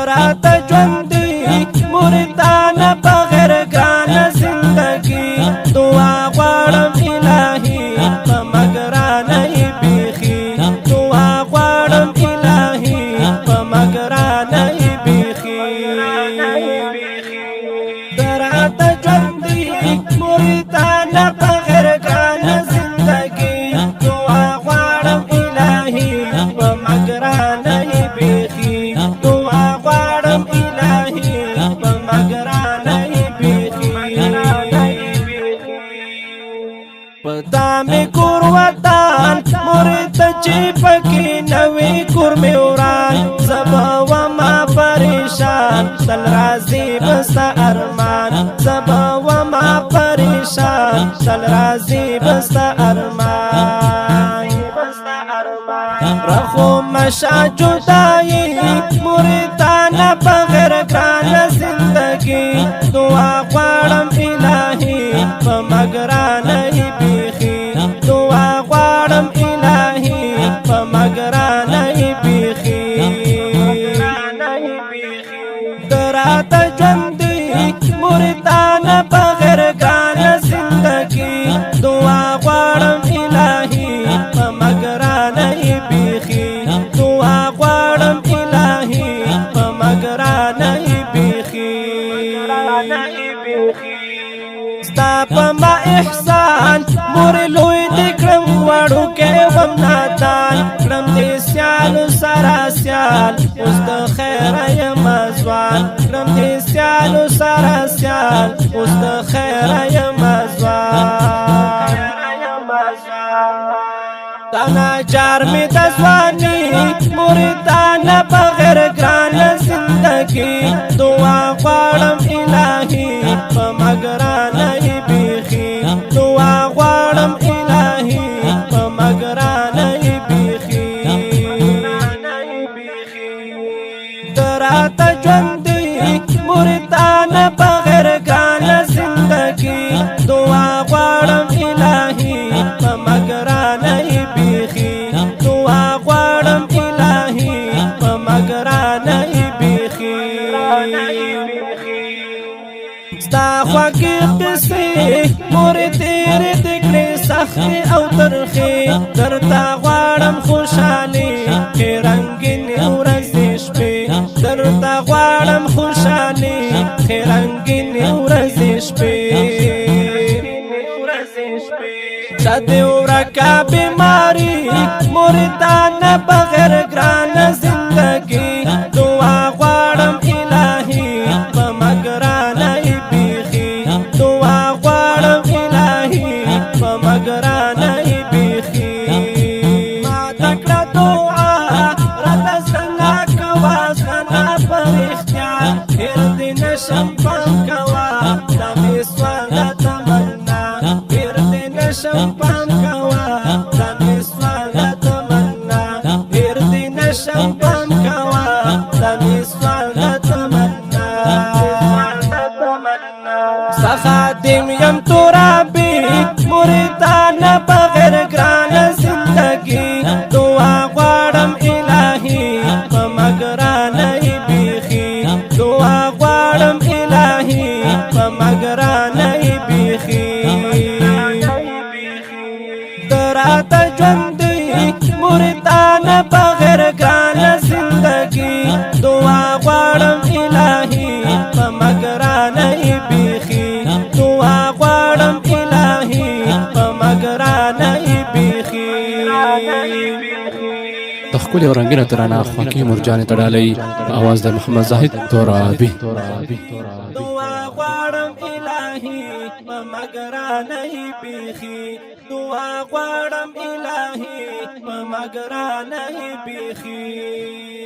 دراته ژوندې مریدانه بغیر ګرانه زندګي دعا غواړم الهي په مګرانه بیخي دعا غواړم الهي په مګرانه بیخي دراته ژوندې مریدانه بغیر ګرانه زندګي دعا غواړم الهي په مګرانه بیخي دعا غواړم الهي په مګرانه بیخي پتا می کور وطن مرید چې پکې نوې کور می وران زبا و ما پریشان تل راضي بستا ارمان زبا و ما پریشان تل راضي بستا ارمان رخو مشا جدائی مریدانه بغیر ګرانه زندگی دعا غواړم الهي په مګرانه بیخي دعا غواړم الهي په مګرانه بیخي دراته ژوندې مریدانه بغیر ګرانه زندگی دعا غواړم الهي په مګرانه بیخي دعا غواړم الهي په مګرانه بیخي ستا په ما احسان مور لوی دې کړم وړو کې وم نادان کړم دې سیالو سره سیال اوس د خیره یم ځوان کړم دې سیالو سره سیال اوس د خیره یم ځوان تانا جار می د ځواني مریدانه بغیر ګرانه زندګي دعا غواړم الهي په مګرانه بیخي دعا غواړم الهي په مګرانه بیخي دراته ژوندې مریدانه بغیر ګرانه زندګي دعا غواړم الهي په مګرانه بیخي دعا غواړم الهي په مګرانه بیخي ستا خوږې قصې مورې تېرې دې کړې سختې او ترخې درته غواړم خوشحالي کې رنګینې ورځې شپې درته غواړم خوشحالي کې رنګینې ورځې شپې شدې ورکه بیماري مریدانه بغیر ګرانه زندګي دعا غواړم الهي په مګرانه بیخي دعا غواړم الهي په مګرانه بیخي ما تکړه دعا راته څنګه کوه څنګه په رښتیا هېر دې نشم پام کوه دا مې سوال تمنا هېر دې نشم پام کوه دا مې سوال تمنا هېر دې نشم پام کوه دا مې سوال تمنا خادم یم ترابي مریدانه بغیر ګرانه زندګي دعا غواړم الهي په مګرانه بیخي دعا غواړم الهي په مګرانه بیخي دراته ژوندې مریدانه بغیر ګرانه زندګي دعا غواړم الهي په مګرانه بیخي دعا غواړم الهي په مګرانه بیخي د ښکلې او رنګینه ترانه خوږې مرجانې تړالۍ په اواز د محمد زاهد ترابي دعا غواړم الهي په مګرانه بیخي دعا غواړم الهي په مګرانه بیخي